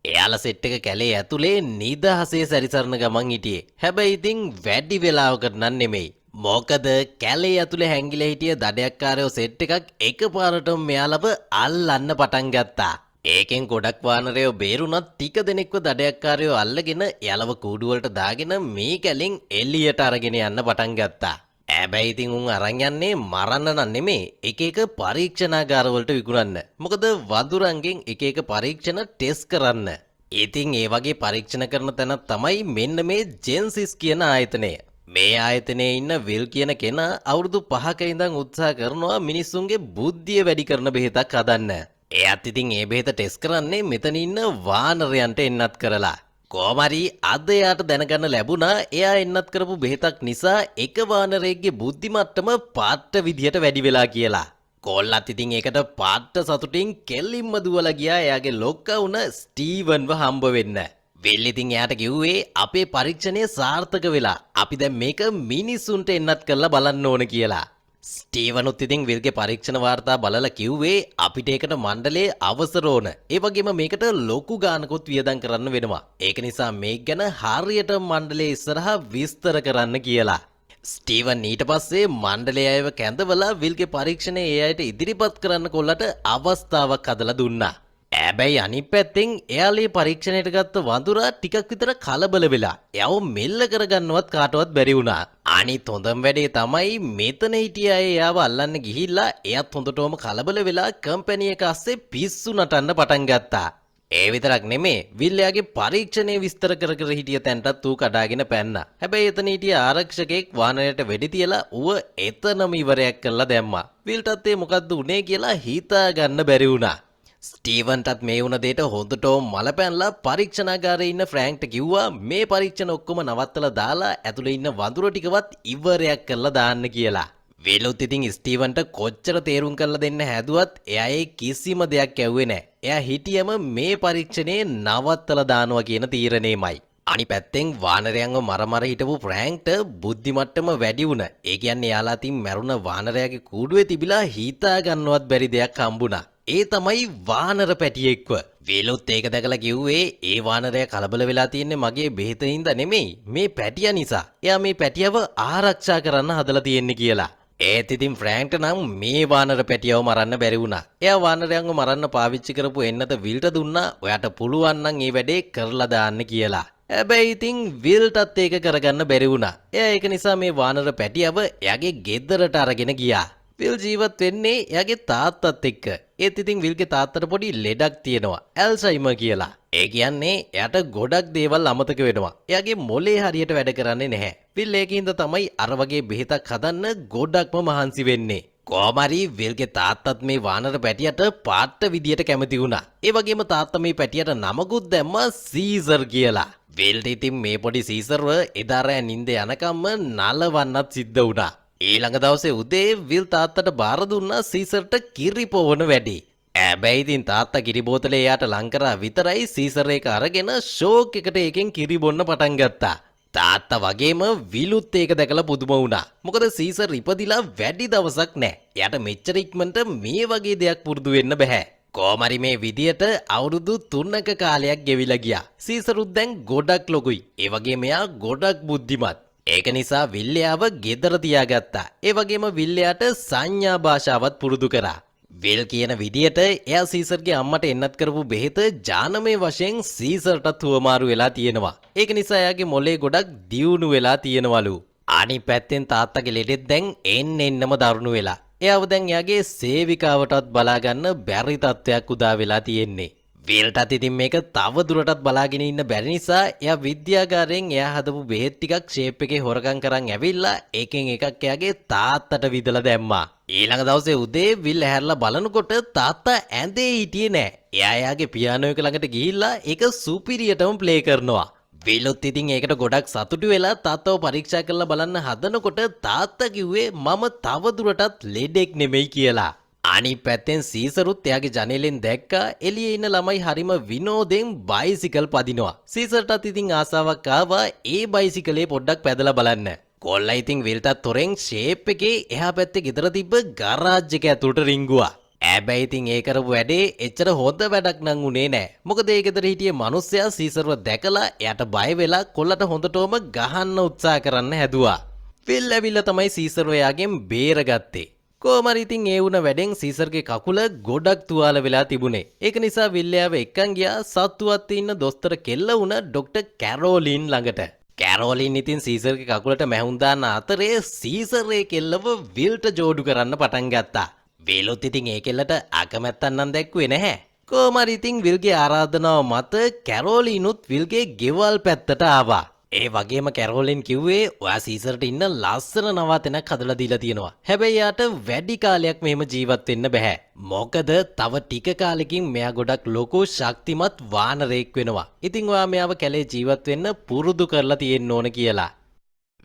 එයාලා සෙට් එක කැලේ ඇතුලේ නිදහසේ සැරිසරන ගමන් හිටියේ. හැබැයි ඉතින් වැඩි වෙලාවකට නම් නෙමෙයි. මොකද කැලේ ඇතුලේ හැංගිලා හිටිය දඩයක්කාරයෝ සෙට් එකක් එකපාරටම මෙයාලව අල්ලන්න පටන් ගත්තා. ඒකෙන් ගොඩක් වානරයෝ බේරුණත් ටික දෙනෙක්ව දඩයක්කාරයෝ අල්ලගෙන යලව කූඩුවලට දාගෙන මේ කැලෙන් එළියට අරගෙන යන්න පටන් ගත්තා. හැබැයි ඉතින් උන් අරන් යන්නේ මරන්න නම් නෙමේ එක එක පරීක්ෂණාගාරවලට විකුණන්න. මොකද වඳුරන්ගෙන් එක එක පරීක්ෂණ ටෙස්ට් කරන්න. ඉතින් ඒ වගේ පරීක්ෂණ කරන තැන තමයි මෙන්න මේ ජෙන්සිස් කියන ආයතනය. මේ ආයතනයේ ඉන්න විල් කියන කෙනා අවුරුදු 5ක ඉඳන් උත්සාහ කරනවා මිනිස්සුන්ගේ බුද්ධිය වැඩි කරන බෙහෙතක් හදන්න. එයාත් ඉතින් ඒ බෙහෙත ටෙස්ට් කරන්නේ මෙතන ඉන්න වානරයන්ට එන්නත් කරලා. කොහොම හරි අද එයාට දැනගන්න ලැබුණා එයා එන්නත් කරපු බෙහෙතක් නිසා එක වානරයෙක්ගේ බුද්ධි මට්ටම පාට විදියට වැඩි වෙලා කියලා. කොල්ලත් ඉතින් ඒකට පාට සතුටින් කෙල්ලින්ම දුවලා ගියා එයාගේ ලොක්කා වුණ ස්ටීවන්ව හම්බ වෙන්න. විල් ඉතින් එයාට කිව්වේ අපේ පරීක්ෂණය සාර්ථක වෙලා. අපි දැන් මේක මිනිසුන්ට එන්නත් කරලා බලන්න ඕන කියලා. ස්ටීවනුත් ඉතින් විල්ගේ පරීක්ෂණ වාර්තා බලලා කිව්වේ අපිට ඒකට මණ්ඩලයේ අවසර ඕන. ඒ වගේම මේකට ලොකු ගානකුත් වියදම් කරන්න වෙනවා. ඒක නිසා මේක ගැන හරියට මණ්ඩලයේ ඉස්සරහා විස්තර කරන්න කියලා. ස්ටීවන් ඊට පස්සේ මණ්ඩලයේ අයව කැඳවලා විල්ගේ පරීක්ෂණය ඒ අයට ඉදිරිපත් කරන්න කොල්ලට අවස්ථාවක් හදලා දුන්නා. හැබැයි අනිත් පැත්තෙන් එයාලේ පරීක්ෂණයට ගත්ත වඳුරා ටිකක් විතර කලබල වෙලා එයාව මෙල්ල කරගන්නවත් කාටවත් බැරි වුණා. අනිත් හොඳම වැඩේ තමයි මෙතන හිටිය අය එයාව අල්ලන්න ගිහිල්ලා එයාත් හොඳටම කලබල වෙලා කම්පැනි එක අස්සේ පිස්සු නටන්න පටන් ගත්තා. ඒ විතරක් නෙමේ විල් එයාගේ පරීක්ෂණය විස්තර කර කර හිටිය තැනටත් ඌ කඩාගෙන පැන්නා. හැබැයි එතන හිටිය ආරක්ෂකෙක් වාහනයට වෙඩි තියලා ඌව එතනම ඉවරයක් කරලා දැම්මා. විල්ටත් ඒ මොකද්ද උනේ කියලා හිතා ගන්න බැරි වුණා. ස්ටීවන්ටත් මේ වුණ දෙයට හොඳටම මල පැනලා පරීක්ෂණාගාරයේ ඉන්න ෆ්‍රැන්ක්ට කිව්වා මේ පරීක්ෂණ ඔක්කොම නවත්තලා දාලා ඇතුලේ ඉන්න වඳුර ටිකවත් ඉවරයක් කරලා දාන්න කියලා. විලුත් ඉතින් ස්ටීවන්ට කොච්චර තේරුම් කරලා දෙන්න හැදුවත් එයා ඒ කිසිම දෙයක් ඇහුවේ නැහැ. එයා හිටියම මේ පරීක්ෂණේ නවත්තලා දානවා කියන තීරණේමයි. අනිත් පැත්තෙන් වානරයන්ව මර හිටපු ෆ්‍රැන්ක්ට බුද්ධි මට්ටම වැඩි වුණා. ඒ කියන්නේ එයාලා තින් මැරුණ වානරයාගේ කූඩුවේ තිබිලා හිතා ගන්නවත් බැරි දෙයක් හම්බුණා. ඒ තමයි වානර පැටියෙක්ව. වේලොත් ඒක දැකලා කිව්වේ ඒ වානරයා කලබල වෙලා තියන්නේ මගේ බෙහෙතින්ද නෙමෙයි මේ පැටියා නිසා. එයා මේ පැටියව ආරක්ෂා කරන්න හදලා තියෙන්නේ කියලා. ඒත් ඉතින් ෆ්‍රැන්ක්ට නම් මේ වානර පැටියව මරන්න බැරි වුණා. එයා වානරයන්ව මරන්න පාවිච්චි කරපු එන්නත විල්ට දුන්නා. ඔයාට පුළුවන් නම් මේ වැඩේ කරලා දාන්න කියලා. හැබැයි ඉතින් විල්ටත් ඒක කරගන්න බැරි වුණා. එයා ඒක නිසා මේ වානර පැටියව එයාගේ ගෙදරට අරගෙන ගියා. විල් ජීවත් වෙන්නේ එයාගේ තාත්තත් එක්ක. ඒත් ඉතින් විල්ගේ තාත්තට පොඩි ලෙඩක් තියෙනවා. ඇල්සයිමර් කියලා. ඒ කියන්නේ එයාට ගොඩක් දේවල් අමතක වෙනවා. එයාගේ මොලේ හරියට වැඩ කරන්නේ නැහැ. විල් ඒකින්ද තමයි අර වගේ බෙහෙතක් හදන්න ගොඩක්ම මහන්සි වෙන්නේ. කොහොම හරි විල්ගේ තාත්තත් මේ වානර පැටියට පාට විදියට කැමති වුණා. ඒ වගේම තාත්තා මේ පැටියට නමකුත් දැම්මා සීසර් කියලා. විල්ට ඉතින් මේ පොඩි සීසර්ව එදා රෑ නිින්ද යනකම්ම නලවන්නත් සිද්ධ වුණා. ඊළඟ දවසේ උදේ විල් තාත්තට බාර දුන්නා සීසර්ට කිරි පොවන වැඩි. හැබැයි ඉතින් තාත්තා කිරි බෝතලේ එයාට ලං කරා විතරයි සීසර් එක අරගෙන ෂෝක් එකට එකෙන් කිරි බොන්න පටන් ගත්තා. තාත්තා වගේම විලුත් ඒක දැකලා පුදුම වුණා. මොකද සීසර් ඉපදිලා වැඩි දවසක් නැහැ. එයාට මෙච්චර ඉක්මනට මේ වගේ දෙයක් පුරුදු වෙන්න බෑ. කොහොම හරි මේ විදියට අවුරුදු 3ක කාලයක් ගෙවිලා ගියා. සීසරුත් දැන් ගොඩක් ලොකුයි. ඒ වගේම එයා ගොඩක් බුද්ධිමත්. ඒක නිසා විල්ලයාව ගෙදර තියාගත්තා. ඒ වගේම විල්ලයාට සංඥා භාෂාවත් පුරුදු කරා. විල් කියන විදියට එයා සීසර්ගේ අම්මට එන්නත් කරපු බෙහෙත ජානමය වශයෙන් සීසර්ටත් හුවමාරු වෙලා තියෙනවා. ඒක නිසා එයාගේ මොලේ ගොඩක් දියුණු වෙලා තියෙනවලු. අනිත් පැත්තෙන් තාත්තගේ ලෙඩෙත් දැන් එන්නම දරුණු වෙලා. එයාව දැන් එයාගේ සේවිකාවටත් බලා ගන්න බැරි තත්ත්වයක් උදා වෙලා තියෙන්නේ. විල්ටත් ඉතින් මේක තව දුරටත් බලාගෙන ඉන්න බැරි නිසා එයා විද්‍යාගාරයෙන් එයා හදපු බෙහෙත් ටිකක් ෂේප් එකේ හොරකම් කරන් ඇවිල්ලා එකෙන් එකක් එයාගේ තාත්තට විදලා දැම්මා. ඊළඟ දවසේ උදේ විල් ඇහැරලා බලනකොට තාත්තා ඇඳේ හිටියේ නෑ. එයා එයාගේ පියානෝ එක ළඟට ගිහිල්ලා ඒක සුපිරියටම ප්ලේ කරනවා. විලුත් ඉතින් ඒකට ගොඩක් සතුටු වෙලා තාත්තව පරීක්ෂා කරලා බලන්න හදනකොට තාත්තා කිව්වේ මම තව දුරටත් ලෙඩෙක් නෙමෙයි කියලා. අනිත් පැත්තෙන් සීසරුත් එයාගේ ජනේලෙන් දැක්කා එළියේ ඉන්න ළමයි හරිම විනෝදෙන් බයිසිකල් පදිනවා. සීසර්ටත් ඉතින් ආසාවක් ආවා ඒ බයිසිකලේ පොඩ්ඩක් පැදලා බලන්න. කොල්ලා ඉතින් විල්ටත් තොරෙන් ෂේප් එකේ එහා පැත්තේ ගෙදර තිබ්බ ගරාජ් එක ඇතුළට රිංගුවා. හැබැයි ඉතින් ඒ කරපු වැඩේ එච්චර හොඳ වැඩක් නම් උනේ නෑ. මොකද ඒ ගෙදර හිටිය මිනිස්සයා සීසර්ව දැකලා එයාට බය වෙලා කොල්ලට හොඳටම ගහන්න උත්සාහ කරන්න හැදුවා. ෆිල් ඇවිල්ලා තමයි සීසර්ව එයාගෙන් බේරගත්තේ. කොහමරි ඉතින් ඒ වුණ වැඩෙන් සීසර්ගේ කකුල ගොඩක් තුවාල වෙලා තිබුණේ. ඒක නිසා විල්ලයාව එක්කන් ගියා සත්තුවත් ඉන්න දොස්තර කෙල්ල වුණ ඩොක්ටර් කැරෝලින් ළඟට. කැරෝලින් ඉතින් සීසර්ගේ කකුලට මැහුම් දාන අතරේ සීසරේ කෙල්ලව විල්ට ජෝඩු කරන්න පටන් ගත්තා. විලුත් ඉතින් ඒ කෙල්ලට අකමැත්තක් නම් දැක්ුවේ නැහැ. කොහමරි ඉතින් විල්ගේ ආරාධනාව මත කැරෝලිනුත් විල්ගේ ගෙවල් පැත්තට ආවා. ඒ වගේම කැරෝලින් කිව්වේ ඔයා සීසර්ට ඉන්න ලස්සන නවාතැනක් හදලා දීලා තියෙනවා. හැබැයි යාට වැඩි කාලයක් මෙහෙම ජීවත් වෙන්න බෑ. මොකද තව ටික කාලෙකින් මෙයා ගොඩක් ලොකු ශක්තිමත් වානරයෙක් වෙනවා. ඉතින් ඔයා මෙයාව කැලේ ජීවත් වෙන්න පුරුදු කරලා තියෙන්න ඕන කියලා.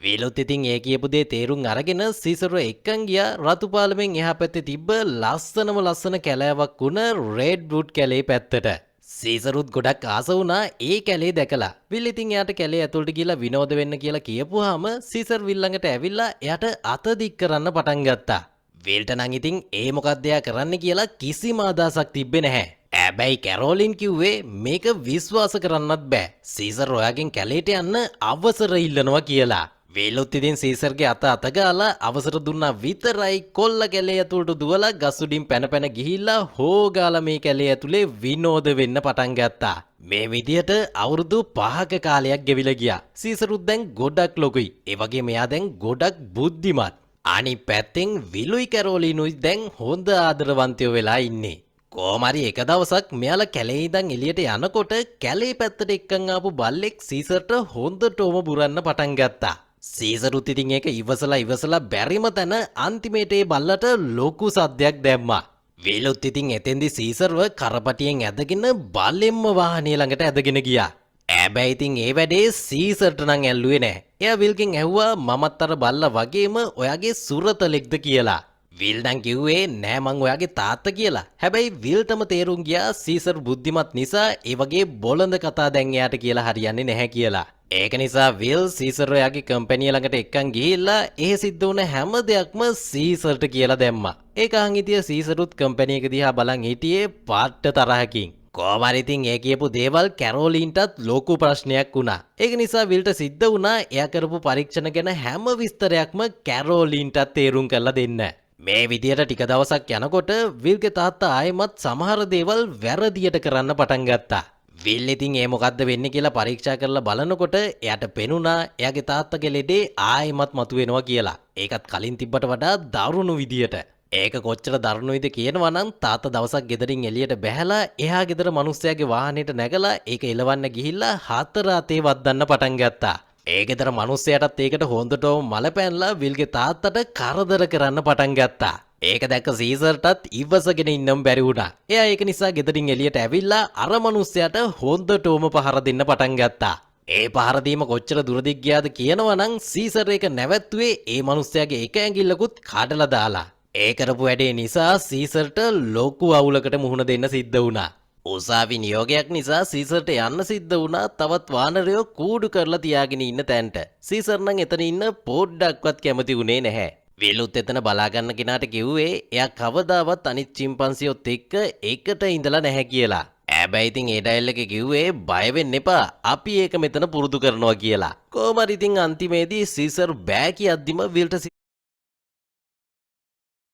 විලුත් ඉතින් ඒ කියපු දේ තේරුම් අරගෙන සීසර්ව එක්කන් ගියා රතුපාලමෙන් එහා පැත්තේ තිබ්බ ලස්සන කැලෑවක් වුණ රෙඩ් වුඩ් කැලේ පැත්තට. සීසරුත් ගොඩක් ආස වුණා ඒ කැලේ දැකලා. විල් ඉතින් එයාට කැලේ ඇතුළට ගිහලා විනෝද වෙන්න කියලා කියපුවාම සීසර් විල් ළඟට ඇවිල්ලා එයාට අත දික් කරන්න පටන් ගත්තා. විල්ට නම් ඉතින් ඒ මොකක්ද එයා කරන්න කියලා කිසිම අදහසක් තිබ්බේ නැහැ. හැබැයි කැරෝලින් කිව්වේ මේක විශ්වාස කරන්නත් බෑ. සීසර් ඔයාගෙන් කැලේට යන්න අවසර ඉල්ලනවා කියලා. විලුත් ඉතින් සීසර්ගේ අත ගාලා අවසර දුන්නා විතරයි කොල්ල කැලේ ඇතුළට දුවලා ගස් උඩින් පැන ගිහිල්ලා හොගාලා මේ කැලේ ඇතුලේ විනෝද වෙන්න පටන් ගත්තා. මේ විදියට අවුරුදු 5ක කාලයක් ගෙවිලා ගියා. සීසරුත් දැන් ගොඩක් ලොකුයි. ඒ වගේම එයා දැන් ගොඩක් බුද්ධිමත්. අනිත් පැත්තෙන් විලුයි කැරෝලිනුයි දැන් හොඳ ආදරවන්තයෝ වෙලා ඉන්නේ. කොහමරි එක දවසක් මෙයාලා කැලේ ඉඳන් එළියට යනකොට කැලේ පැත්තට එක්කන් ආපු බල්ලෙක් සීසර්ට හොඳටම බුරන්න පටන් ගත්තා. සීසරුත් ඉතින් ඒක ඉවසලා බැරිම තැන අන්තිමේට ඒ බල්ලට ලොකු සද්දයක් දැම්මා. විලුත් ඉතින් එතෙන්දි සීසර්ව කරපටියෙන් ඇදගෙන බල්ලෙම්ම වාහනේ ළඟට ඇදගෙන ගියා. හැබැයි ඉතින් ඒ වැඩේ සීසර්ට නම් ඇල්ලුවේ නෑ. එයා විල්ගෙන් ඇහුවා මමත් අර බල්ලා වගේම ඔයාගේ සුරතලෙක්ද කියලා. විල් නම් කිව්වේ නෑ මං ඔයාගේ තාත්තා කියලා. හැබැයි විල්ටම තේරුම් ගියා සීසර් බුද්ධිමත් නිසා ඒ වගේ බොළඳ කතා දැන් එයාට කියලා හරියන්නේ නැහැ කියලා. ඒක නිසා විල් සීසර් ඔයාගේ කම්පැනි ළඟට එක්කන් ගිහිල්ලා එහෙ සිද්ධ වුණ හැම දෙයක්ම සීසර්ට කියලා දැම්මා. ඒක අහන් හිටිය සීසරුත් කම්පැනි එක දිහා බලන් හිටියේ පාට තරහකින්. කොහමරි ඉතින් ඒ කියපු දේවල් කැරෝලින්ටත් ලොකු ප්‍රශ්නයක් වුණා. ඒක නිසා විල්ට සිද්ධ වුණා එයා කරපු පරීක්ෂණ ගැන හැම විස්තරයක්ම කැරෝලින්ටත් තේරුම් කරලා දෙන්න. මේ විදියට ටික දවසක් යනකොට විල්ගේ තාත්තා ආයෙමත් සමහර දේවල් වැරදියට කරන්න පටන් ගත්තා. විල් ඉතින් ඒ මොකද්ද වෙන්නේ කියලා පරීක්ෂා කරලා බලනකොට එයාට පෙනුණා එයාගේ තාත්තගේ ලෙඩේ ආයෙමත් මතුවෙනවා කියලා. ඒකත් කලින් තිබ්බට වඩා දරුණු විදියට. ඒක කොච්චර දරුණුයිද කියනවා නම් තාත්තා දවසක් ගෙදරින් එළියට බැහැලා එහා ගෙදර මිනිස්සයාගේ වාහනේට නැගලා ඒක එලවන්න ගිහිල්ලා හතර අතේ වද්දන්න පටන් ගත්තා. ඒ ගෙදර මිනිස්සයාටත් ඒකට හොඳටම මල පැනලා විල්ගේ තාත්තට කරදර කරන්න පටන් ගත්තා. ඒක දැක්ක සීසර්ටත් ඉවසගෙන ඉන්නම් බැරි වුණා. එයා ඒක නිසා ගෙදරින් එළියට ඇවිල්ලා අර මිනිස්සයාට හොඳටම පහර දෙන්න පටන් ගත්තා. ඒ පහර දීම කොච්චර දුරදිග ගියාද කියනවා නම් සීසර් එක නැවැත්තුවේ ඒ මිනිස්සයාගේ එක ඇඟිල්ලකුත් කඩලා දාලා. ඒ කරපු වැඩේ නිසා සීසර්ට ලොකු අවුලකට මුහුණ දෙන්න සිද්ධ වුණා. උසාවි නියෝගයක් නිසා සීසර්ට යන්න සිද්ධ වුණා තවත් වානරයෝ කූඩු කරලා තියාගෙන ඉන්න තැනට. සීසර් නම් එතන ඉන්න පොඩ්ඩක්වත් කැමති වුණේ නැහැ. විලුත් එතන බලාගන්න කෙනාට කිව්වේ එයා කවදාවත් අනිත් චිම්පන්සියොත් එක්ක එකට ඉඳලා නැහැ කියලා. හැබැයි ඉතින් ඒ ඩයල් එකේ කිව්වේ බය වෙන්න එපා අපි ඒක මෙතන පුරුදු කරනවා කියලා. කොහමරි ඉතින් අන්තිමේදී සීසර් බෑ කියද්දිම විල්ට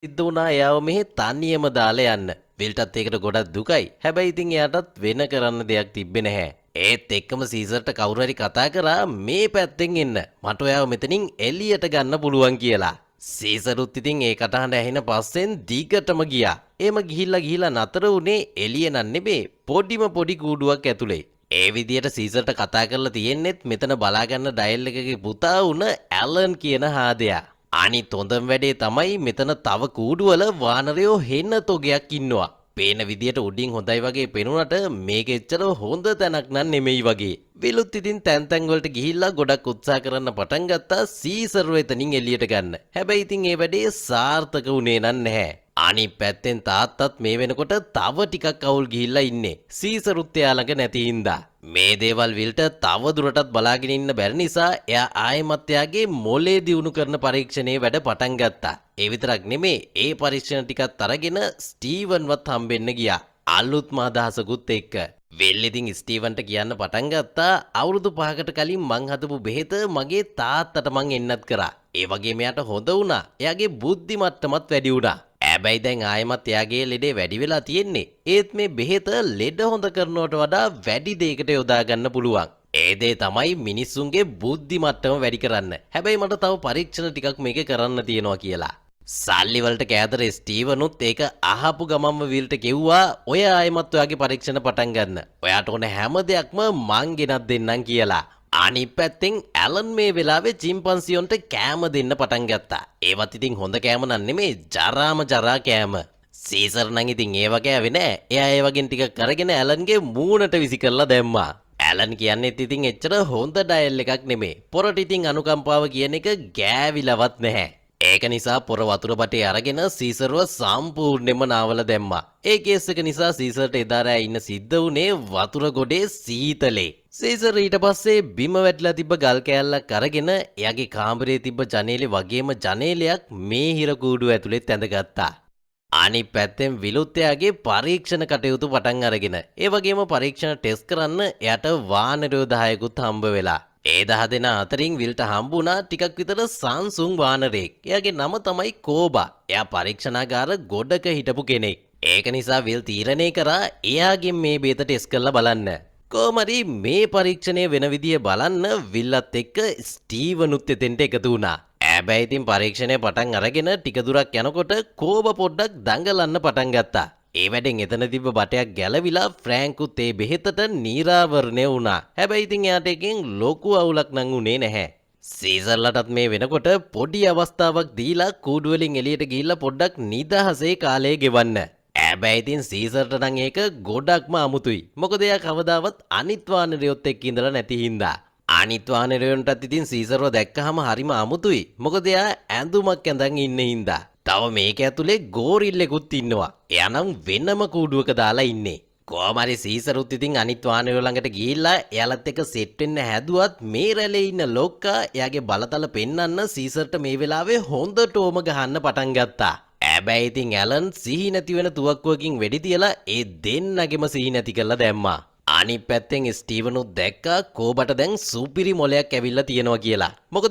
සිද්ධ වුණා එයාව මෙහෙ තනියම දාලා යන්න. විල්ටත් ඒකට ගොඩක් දුකයි. හැබැයි ඉතින් එයාටත් වෙන කරන්න දෙයක් තිබ්බේ නැහැ. ඒත් එක්කම සීසර්ට කවුරු හරි කතා කරා මේ පැත්තෙන් එන්න. මට ඔයාව මෙතනින් එළියට ගන්න පුළුවන් කියලා. සීසරුත් ඉතින් ඒ කටහඬ ඇහෙන පස්සෙන් දිගටම ගියා. එහෙම ගිහිල්ලා නතර වුණේ එළිය නන් නෙමේ පොඩි කූඩුවක් ඇතුලේ. ඒ විදියට සීසර්ට කතා කරලා තියෙන්නෙත් මෙතන බලාගන්න ඩයල් එකගේ පුතා වුණ ඇලන් කියන හාදයා. අනිත් හොඳම වැඩේ තමයි මෙතන තව කූඩුවල වානරයෝ හෙන්න තොගයක් ඉන්නවා. පේන විදියට උඩින් හොඳයි වගේ පෙනුනට මේක එච්චර හොඳ තැනක් නන් නෙමෙයි වගේ. විලුත් ඉතින් තැන් වලට ගිහිල්ලා ගොඩක් උත්සාහ කරන්න පටන් ගත්තා සීසර්ව එතනින් එළියට ගන්න. හැබැයි ඉතින් ඒ වැඩේ සාර්ථක වුණේ නැහැ. අනිත් පැත්තෙන් තාත්තත් මේ වෙනකොට තව ටිකක් අවුල් ගිහිල්ලා ඉන්නේ. සීසරුත් එයා ළඟ නැති හින්දා. මේ දේවල් විල්ට තව දුරටත් බලාගෙන ඉන්න බැරි නිසා එයා ආයෙමත් එයාගේ මොලේ දියුණු කරන පරීක්ෂණයේ වැඩ පටන් ගත්තා. ඒ විතරක් නෙමේ ඒ පරීක්ෂණ ටිකත් අරගෙන ස්ටීවන්වත් හම්බෙන්න ගියා. අලුත්ම අදහසකුත් එක්ක. වෙල් ඉතින් ස්ටීවන්ට කියන්න පටන් ගත්තා අවුරුදු 5කට කලින් මං හදපු බෙහෙත මගේ තාත්තට මං එන්නත් කරා. ඒ වගේම එයාට හොඳ වුණා. එයාගේ බුද්ධි මට්ටමත් වැඩි වුණා. හැබැයි දැන් ආයෙමත් එයාගේ ලෙඩේ වැඩි වෙලා තියෙන්නේ. ඒත් මේ බෙහෙත ලෙඩ හොඳ කරනවට වඩා වැඩි දෙයකට යොදා ගන්න පුළුවන්. ඒ දේ තමයි මිනිස්සුන්ගේ බුද්ධි මට්ටම වැඩි කරන්න. හැබැයි මට තව පරීක්ෂණ ටිකක් මේකේ කරන්න තියෙනවා කියලා. සල්ලි වලට කෑදර ස්ටීවනුත් ඒක අහපු ගමන්ම විල්ට කිව්වා ඔය ආයෙමත් ඔයාගේ පරීක්ෂණ පටන් ගන්න. ඔයාට ඕන හැම දෙයක්ම මං ගෙනත් දෙන්නම් කියලා. අනිත් පැත්තෙන් ඇලන් මේ වෙලාවේ චිම්පන්සියොන්ට කෑම දෙන්න පටන් ගත්තා. ඒවත් ඉතින් හොඳ කෑම නන් නෙමේ ජරාම ජරා කෑම. සීසර් නම් ඉතින් ඒව කෑවේ නෑ. එයා ඒ වගේ ටිකක් අරගෙන ඇලන්ගේ මූණට විසි කරලා දැම්මා. ඇලන් කියන්නේත් ඉතින් එච්චර හොඳ ඩයල් එකක් නෙමේ. පොරට ඉතින් අනුකම්පාව කියන එක ගෑවිලවත් නැහැ. ඒක නිසා පොර වතුර බටේ අරගෙන සීසර්ව සම්පූර්ණයෙන්ම නාවල දැම්මා. ඒ කේස් එක නිසා සීසර්ට එදා රෑ ඉන්න සිද්ධ වුණේ වතුර ගොඩේ සීතලේ. සීසර් ඊට පස්සේ බිම වැටලා තිබ්බ ගල් කෑල්ලක් අරගෙන එයාගේ කාමරේ තිබ්බ ජනේලේ වගේම ජනේලයක් මේ හිර කූඩුව ඇතුළෙත් ඇඳගත්තා. අනිත් පැත්තෙන් විලුත් එයාගේ පරීක්ෂණ කටයුතු පටන් අරගෙන ඒ වගේම පරීක්ෂණ ටෙස්ට් කරන්න එයාට වානරයෝ 10කුත් හම්බ වෙලා. ඒ 10 දෙනා අතරින් විල්ට හම්බුණා ටිකක් විතර සංසුන් වානරෙක්. එයාගේ නම තමයි කෝබා. එයා පරීක්ෂණාගාර ගොඩක හිටපු කෙනෙක්. ඒක නිසා විල් තීරණය කරා එයාගෙන් මේ බේත ටෙස්ට් කරලා බලන්න. කොහමරි මේ පරීක්ෂණය වෙන විදිය බලන්න විල්ලත් එක්ක ස්ටීවනුත් එතෙන්ට එකතු වුණා. හැබැයි ඉතින් පරීක්ෂණය පටන් අරගෙන ටික දුරක් යනකොට කෝබ පොඩ්ඩක් දඟලන්න පටන් ගත්තා. ඒ වැඩෙන් එතන තිබ්බ බටයක් ගැලවිලා ෆ්‍රෑන්කුත් ඒ බෙහෙතට නීරාවරණය වුණා. හැබැයි ඉතින් එයාට එකෙන් ලොකු අවුලක් නම් උනේ නැහැ. සීසර්ලටත් මේ වෙනකොට පොඩි අවස්ථාවක් දීලා කූඩු වලින් එළියට ගිහිල්ලා පොඩ්ඩක් නිදහසේ කාලය ගෙවන්න. හැබැයි ඉතින් සීසර්ට නම් ඒක ගොඩක්ම අමුතුයි. මොකද එයා කවදාවත් අනිත් වානරයොත් එක්ක ඉඳලා නැති හින්දා. අනිත් වානරයන්ටත් ඉතින් සීසර්ව දැක්කහම හරිම අමුතුයි. මොකද එයා ඇඳුමක් ඇඳන් ඉන්න හින්දා. තව මේක ඇතුලේ ගෝරිල්ලෙකුත් ඉන්නවා. එයා නම් වෙනම කූඩුවක දාලා ඉන්නේ. කොහමරි සීසරුත් ඉතින් අනිත් වානරයෝ ළඟට ගිහිල්ලා එයාලත් එක්ක සෙට් වෙන්න හැදුවත් මේ රැළේ ඉන්න ලොක්කා එයාගේ බලතල පෙන්වන්න සීසර්ට මේ වෙලාවේ හොඳටම ගහන්න පටන් ගත්තා. හැබැයි ඉතින් ඇලන් සිහි නැති වෙන තුවක්කුවකින් වෙඩි තියලා ඒ දෙන්නගෙම සිහි නැති කරලා දැම්මා. අනිත් පැත්තෙන් ස්ටීවනුත් දැක්කා කෝබට දැන් සුපිරි මොලයක් ඇවිල්ලා තියෙනවා කියලා. මොකද